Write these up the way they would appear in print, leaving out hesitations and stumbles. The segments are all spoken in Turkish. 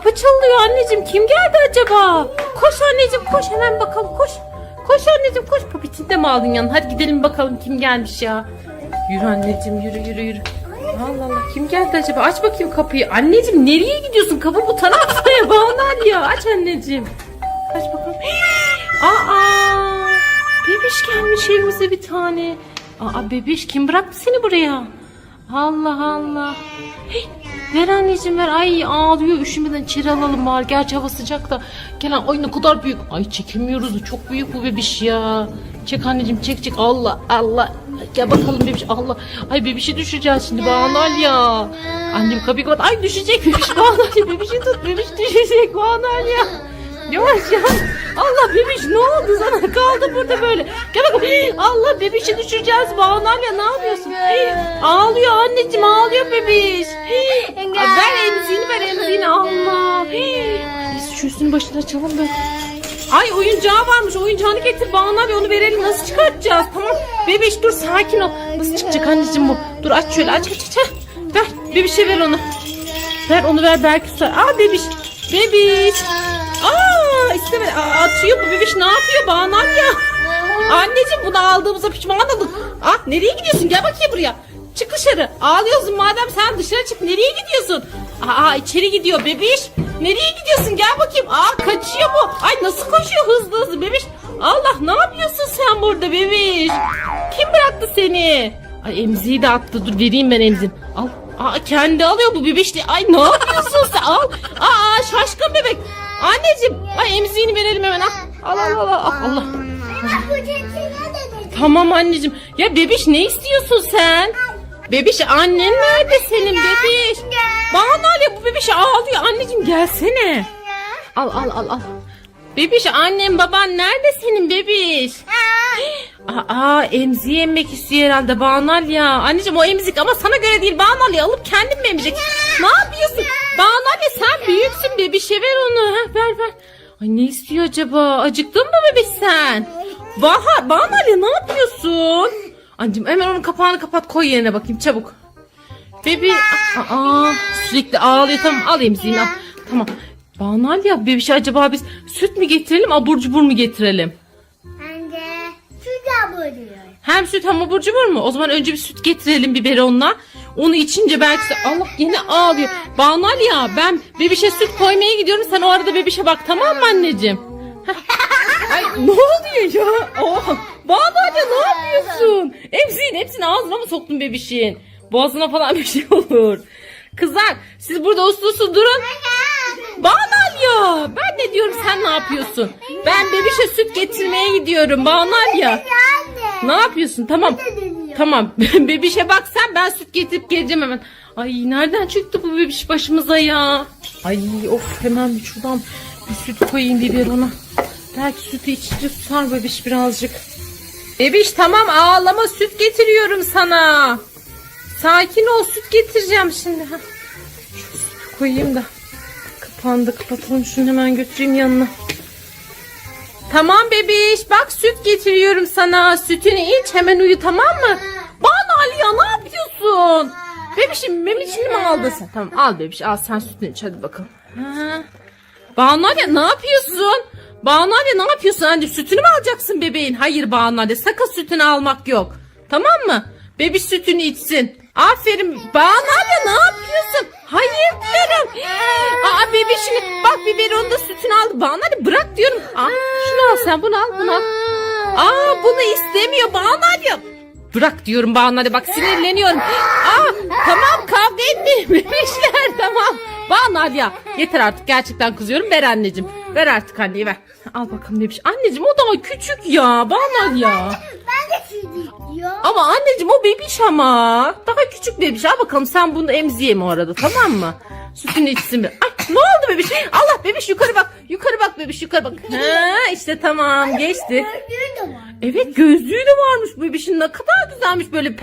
kapı çalıyor anneciğim. Kim geldi acaba? Koş anneciğim koş hemen bakalım koş. Koş anneciğim koş. Popitini de mi aldın yanına? Hadi gidelim bakalım kim gelmiş ya. Yürü anneciğim yürü. Allah Allah kim geldi acaba? Aç bakayım kapıyı. Anneciğim nereye gidiyorsun? Kapı bu tarafta ya. Bağlar ya. Aç anneciğim. Aç bakalım. Aa! Bebiş gelmiş evimize bir tane. Aa bebiş kim bıraktı seni buraya? Allah Allah. Hey, ver anneciğim ver. Ay ağlıyor üşümeden içeri alalım bari. Gerçi hava sıcak da. Gel ay ne kadar büyük. Ay çekemiyoruz çok büyük bu bebiş ya. Çek anneciğim çek. Allah Allah. Gel bakalım bebiş Allah. Ay bebişi düşeceğiz şimdi Banal ya. Annem kapıyı kapat. Ay düşecek bebiş Banal ya. Bebişi tut bebiş düşecek Banal ya. Yavaş ya. Allah bebiş ne oldu sana? Kaldı burada böyle. Gel bakalım. Allah bebişi düşüreceğiz. Banal ya ne yapıyorsun? Ağlıyor anneciğim ağlıyor bebiş. Ver emziğini Allah. Biz şu üstünün başına açalım da. Ay oyuncağı varmış. Oyuncağını getir Banal ya onu verelim. Nasıl çıkartacağız? Tamam. Bebiş dur sakin ol. Nasıl çıkacak anneciğim bu? Dur aç şöyle aç. Ver bebişe ver onu. Ver onu ver belki tutar. Bebiş. İstemedi. Atıyor bu bebiş ne yapıyor Banal ya? Anneciğim bunu aldığımıza pişman olduk. Nereye gidiyorsun? Gel bakayım buraya. Çık dışarı. Ağlıyorsun madem sen dışarı çık. Nereye gidiyorsun? İçeri gidiyor bebiş. Nereye gidiyorsun? Gel bakayım. Kaçıyor bu. Ay nasıl koşuyor hızlı bebiş. Allah ne yapıyorsun sen burada bebiş? Kim bıraktı seni? Ay emziği de attı. Dur vereyim ben emziğini. Al. Kendi alıyor bu bebiş de. Ay ne yapıyorsun sen? Al. Şaşkın bebek. Anneciğim. Ay emziğini verelim hemen. Allah. Tamam anneciğim. Ya bebiş ne istiyorsun sen? Bebiş annen nerede senin bebiş? Banal ya bu bebiş ağlıyor. Anneciğim gelsene. Al. Bebiş annen baban nerede senin bebiş? Emziği emmek istiyor herhalde Banal ya. Anneciğim o emzik ama sana göre değil Banal ya. Alıp kendin mi emecek? Ne yapıyorsun? Banal ya sen büyüksün bebişe ver onu. Ver. Ay ne istiyor acaba? Acıktın mı bebiş sen? Banal ya ne yapıyorsun? Anneciğim hemen onun kapağını kapat koy yerine bakayım çabuk. Bebi sürekli ağlıyor tamam al emziğini al. Tamam. Banal ya bebişe acaba biz süt mü getirelim abur cubur mu getirelim? Bence süt abur cubur. Hem süt hem abur cubur mu? O zaman önce bir süt getirelim biberonla. Onu içince belki Allah yine ağlıyor. Banal ya ben bebişe süt koymaya gidiyorum. Sen o arada bebişe bak tamam mı anneciğim? Ay ne oluyor ya? Banal ya ne yapıyorsun? Hepsini ağzına mı soktun bebişin? Boğazına falan bir şey olur. Kızlar siz burada uslu durun. Banal ya ben ne diyorum sen ne yapıyorsun? Ben bebişe süt getirmeye gidiyorum Banal ya. Ne yapıyorsun? Tamam. Bebişe bak sen ben süt getirip geleceğim hemen. Ay nereden çıktı bu bebiş başımıza ya? Ay hemen şuradan bir süt koyayım biberona. Belki sütü içince tutar bebiş birazcık. Bebiş tamam ağlama süt getiriyorum sana. Sakin ol süt getireceğim şimdi. Şu sütü koyayım da. Kapağını kapatalım şunu hemen götüreyim yanına. Tamam bebiş bak süt getiriyorum sana. Sütünü iç hemen uyu tamam mı? Banal ya ne yapıyorsun? Bebişim memişini mi aldın sen? Tamam al bebiş al sen sütünü iç hadi bakalım. Banal ya ne yapıyorsun? Banal ya ne yapıyorsun? Hani sütünü mü alacaksın bebeğin? Hayır Banal ya sakın sütünü almak yok. Tamam mı? Bebiş sütünü içsin. Aferin. Banal ya ne yapıyorsun? Hayır diyorum. Bebişini bak biberonda sütünü aldı. Banal ya bırak diyorum. Şunu al sen bunu al. Bunu istemiyor Banal ya. Bırak diyorum Banal ya bak sinirleniyorum. Tamam kavga etmeyin bebişler tamam. Banal ya yeter artık gerçekten kızıyorum. Ver anneciğim. Ver artık anneyi ver. Al bakalım bebiş. Anneciğim o daha küçük ya. Banal ya. Ben de süt istiyorum. Ama anneciğim o bebiş ama. Daha küçük bebiş. Al bakalım sen bunu emziğe o arada tamam mı? Sütünü içsin bir. Ay ne oldu bebiş? Allah bebiş yukarı bak. Yukarı bak bebiş yukarı bak. İşte tamam geçti. Gözlüğü de var. Evet gözlüğü de varmış bu bebişin. Ne kadar güzelmiş böyle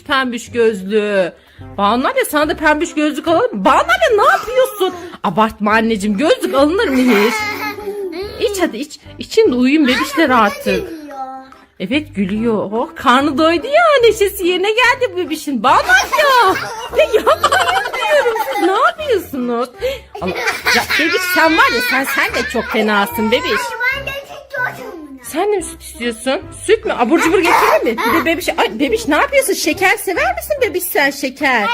pembiş gözlüğü. Banal ya sana da pembiş gözlük alalım. Banal ya ne yapıyorsun? Abartma anneciğim gözlük alınır mı hiç? İç hadi iç. İçin de uyuyun bebişler artık. Evet gülüyor. Karnı doydu ya neşesi yerine geldi bu bebişin. Banal ya. Ya yapmayın diyorum siz ne yapıyorsunuz? yapıyorsunuz? Allah, ya bebiş sen var ya sen de çok fenasın bebiş. Ben de tutuyorum bunu. Sen de mi süt istiyorsun? Süt mü? Abur cubur getirir mi? Bir de bebiş. Ay bebiş ne yapıyorsun? Şeker sever misin bebiş sen şeker?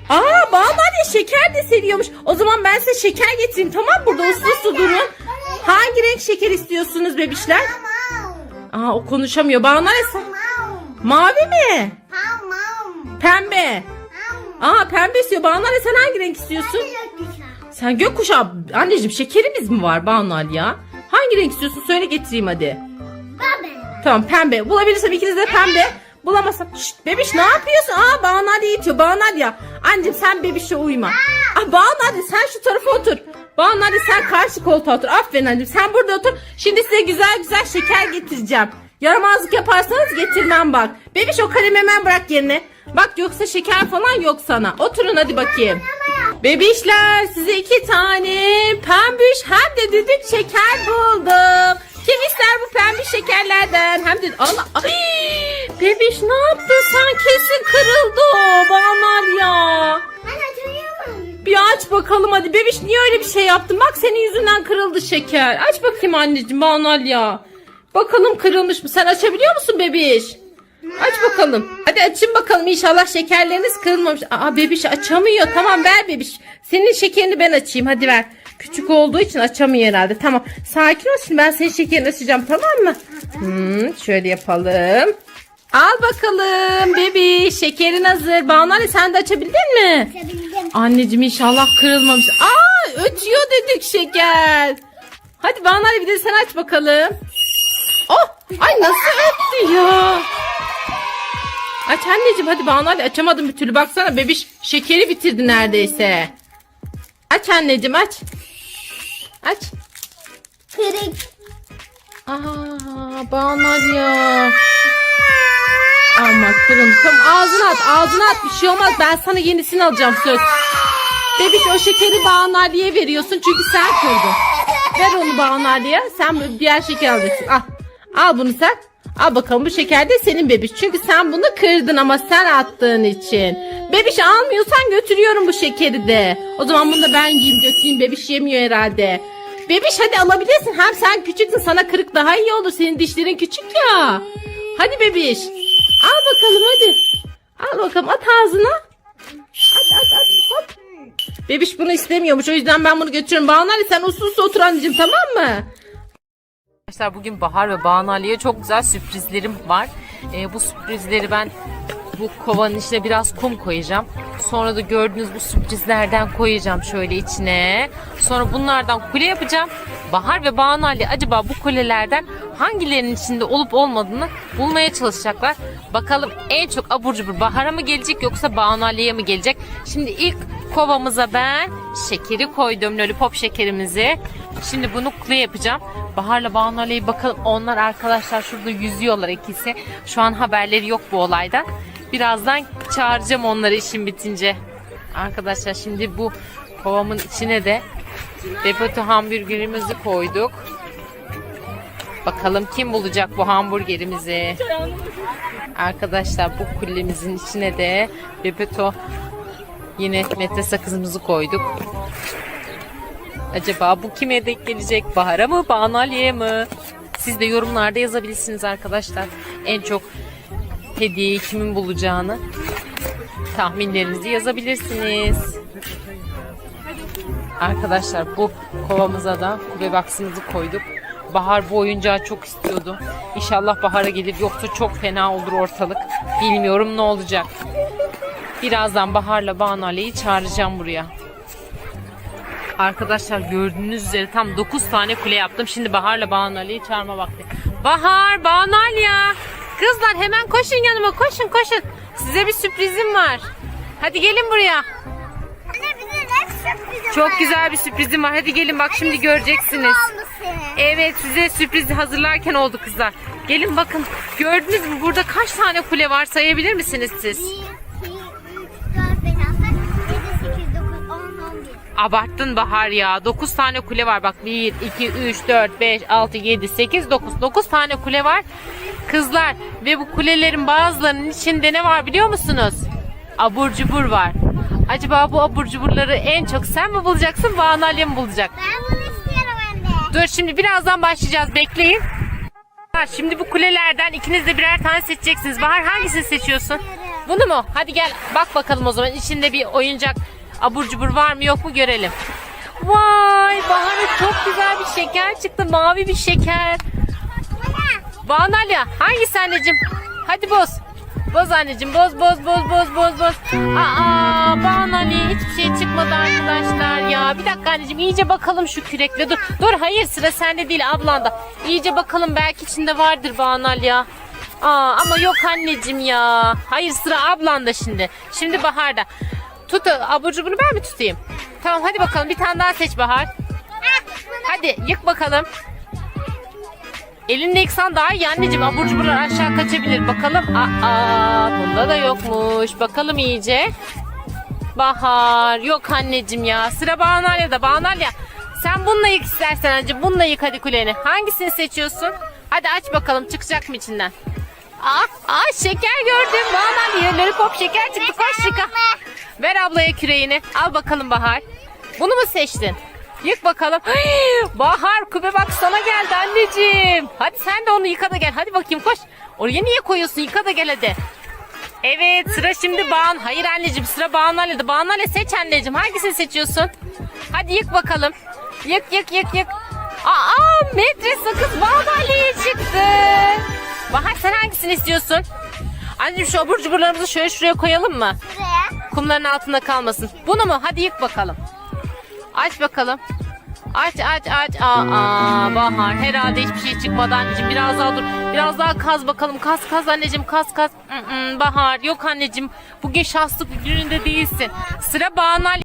Aa Banu anne şeker de seviyormuş. O zaman ben size şeker getireyim tamam burada uslu durun. Hangi renk şeker istiyorsunuz bebişler? Tamam. Aa o konuşamıyor. Banu anne sen... Tamam. Mavi mi? Tamam. Pembe. Tamam. Aa pembe istiyor. Banu anne sen hangi renk istiyorsun? Gökkuşağı. Sen gökkuşağı. Anneciğim şekerimiz mi var Banu anne ya? Hangi renk istiyorsun? Söyle getireyim hadi. Ben. Tamam pembe. Bulabilirsem ikiniz de pembe. Bulamazsam. Şşt bebiş ne yapıyorsun? Aa Banu Ali itiyor. Banu Ali ya. Anneciğim sen bebişe uyma. Banu Ali sen şu tarafa otur. Banu Ali sen karşı koltuğa otur. Aferin anneciğim sen burada otur. Şimdi size güzel güzel şeker getireceğim. Yaramazlık yaparsanız getirmem bak. Bebiş o kalemi hemen bırak yerine. Bak yoksa şeker falan yok sana. Oturun hadi bakayım. Bebişler size 2 tane pembiş hem de düdük şeker buldum. Kim ister bu pembiş şekerlerden? Hem de Allah. Ay, bebiş ne yaptın sen? Kesin kırıldı o Banal ya. Ben açıyorum. Bir aç bakalım hadi. Bebiş niye öyle bir şey yaptın? Bak senin yüzünden kırıldı şeker. Aç bakayım anneciğim Banal ya. Bakalım kırılmış mı? Sen açabiliyor musun bebiş? Aç bakalım. Hadi açın bakalım inşallah şekerleriniz kırılmamış. Aa bebiş açamıyor. Tamam ver bebiş. Senin şekerini ben açayım. Hadi ver. Küçük olduğu için açamıyor herhalde. Tamam. Sakin ol şimdi ben senin şekerini açacağım tamam mı? Şöyle yapalım. Al bakalım bebiş. Şekerin hazır. Banu sen de açabildin mi? Açabildim. Anneciğim inşallah kırılmamış. Aa ötüyor dedik şeker. Hadi Banu bir de sen aç bakalım. Oh! Ay nasıl öttü ya? Aç anneciğim hadi Banu açamadım bir türlü. Baksana bebiş şekeri bitirdi neredeyse. Aç anneciğim aç. Aç. Kırık. Aa Banu ya. Ama kırıldı. Tamam ağzına at bir şey olmaz. Ben sana yenisini alacağım söz. Bebiş o şekeri Banu Ali'ye veriyorsun çünkü sen kırdın. Ver onu Banu Ali'ye. Sen diğer şeker alacaksın. Al. Al bunu sen. Al bakalım bu şeker de senin bebiş. Çünkü sen bunu kırdın ama sen attığın için. Bebiş almıyorsan götürüyorum bu şekeri de. O zaman bunu da ben yiyeyim götüreyim. Bebiş yemiyor herhalde. Bebiş hadi alabilirsin. Hem sen küçüksün sana kırık daha iyi olur. Senin dişlerin küçük ya. Hadi bebiş. Al bakalım hadi. Al bakalım at ağzına. At hop. Bebiş bunu istemiyormuş. O yüzden ben bunu götürüyorum. Banu Ali sen uslu otur anneciğim tamam mı? Arkadaşlar bugün Bahar ve Banu Ali'ye çok güzel sürprizlerim var. Bu sürprizleri ben bu kovanın içine biraz kum koyacağım. Sonra da gördüğünüz bu sürprizlerden koyacağım şöyle içine. Sonra bunlardan kule yapacağım. Bahar ve Banu Ali acaba bu kulelerden hangilerinin içinde olup olmadığını bulmaya çalışacaklar. Bakalım en çok abur cubur Bahar'a mı gelecek yoksa Banu Ali'ye mi gelecek? Şimdi ilk kovamıza ben şekeri koydum. Lollipop şekerimizi. Şimdi bunu kule yapacağım. Bahar'la Banu Ali'ye bakalım. Onlar arkadaşlar şurada yüzüyorlar ikisi. Şu an haberleri yok bu olaydan. Birazdan çağıracağım onları işim bitince. Arkadaşlar şimdi bu kovamın içine de Bebeto hamburgerimizi koyduk. Bakalım kim bulacak bu hamburgerimizi. Arkadaşlar bu kulemizin içine de Bebeto yine metre sakızımızı koyduk. Acaba bu kime denk gelecek? Bahar'a mı? Banu Ali'ye mi? Siz de yorumlarda yazabilirsiniz arkadaşlar. En çok hediyeyi kimin bulacağını tahminlerinizi yazabilirsiniz. Arkadaşlar bu kovamıza da kube box'ımızı koyduk. Bahar bu oyuncağı çok istiyordu. İnşallah Bahar'a gelir yoksa çok fena olur ortalık. Bilmiyorum ne olacak. Birazdan Bahar'la Banu Ali'yi çağıracağım buraya. Arkadaşlar gördüğünüz üzere tam 9 tane kule yaptım. Şimdi Bahar'la Banu Ali'yi çağırma vakti. Bahar, Banu Ali ya. Kızlar hemen koşun yanıma koşun. Size bir sürprizim var. Hadi gelin buraya. Anne bize ne sürprizim Çok var? güzel bir sürprizim var. Hadi gelin bak şimdi göreceksiniz. Almışsın. Evet size sürprizi hazırlarken oldu kızlar. Gelin bakın. Gördünüz mü burada kaç tane kule var sayabilir misiniz siz? 1, 2, 3, 4, 5, 6, 7, 8, 9, 10, 11. Abarttın Bahar ya. 9 tane kule var. Bak 1, 2, 3, 4, 5, 6, 7, 8, 9. 9 tane kule var. Kızlar ve bu kulelerin bazılarının içinde ne var biliyor musunuz? Abur cubur var. Acaba bu abur cuburları en çok sen mi bulacaksın, Banu Alya mı bulacak? Ben bunu istiyorum anne. Dur şimdi birazdan başlayacağız, bekleyin. Şimdi bu kulelerden ikiniz de birer tane seçeceksiniz. Bahar hangisini seçiyorsun? Bunu mu? Hadi gel bak bakalım o zaman. İçinde bir oyuncak abur cubur var mı yok mu görelim. Vay Bahar'a çok güzel bir şeker çıktı. Mavi bir şeker. Banu Alya hangisi anneciğim? Hadi boz. Boz anneciğim, boz. Aa Banu Alya hiçbir şey çıkmadı arkadaşlar ya. Bir dakika anneciğim, iyice bakalım şu kürekle. Dur hayır, sıra sende değil, ablanda. İyice bakalım, belki içinde vardır Banu Alya. Ama yok anneciğim ya. Hayır, sıra ablanda şimdi. Şimdi Bahar'da. Tut abur cubunu, ben mi tutayım? Tamam hadi bakalım, bir tane daha seç Bahar. Hadi yık bakalım. Elinde yıksan daha iyi anneciğim. Abur cuburlar aşağı kaçabilir. Bakalım. Bunda da yokmuş. Bakalım iyice. Bahar. Yok anneciğim ya. Sıra Banu Alya'da. Banu Alya, sen bununla yık istersen anneciğim. Bununla yık hadi kuleni. Hangisini seçiyorsun? Hadi aç bakalım. Çıkacak mı içinden? Şeker gördüm. Banu Alya. Lollipop şeker çıktı. Koş yıka. Ver ablaya küreğini. Al bakalım Bahar. Bunu mu seçtin? Yık bakalım. Bahar, küpe bak sana geldi anneciğim. Hadi sen de onu yıka da gel. Hadi bakayım, koş. Oraya niye koyuyorsun? Yıka da gel hadi. Evet, sıra şimdi Banu. Hayır anneciğim, sıra Banu Alya'da. Banu Alya seç anneciğim. Hangisini seçiyorsun? Hadi yık bakalım. Yık. Metre sakız Banu Alya'ya çıktı. Bahar, sen hangisini istiyorsun? Anneciğim şu abur cuburlarımızı şöyle şuraya koyalım mı? Buraya. Kumların altında kalmasın. Bunu mu? Hadi yık bakalım. Aç bakalım. Aç. Bahar, herhalde hiçbir şey çıkmadı anneciğim. Biraz daha dur. Biraz daha kaz bakalım. Kaz anneciğim, kaz. Bahar, yok anneciğim. Bugün şanslı bir gününde değilsin. Sıra Banu Alya.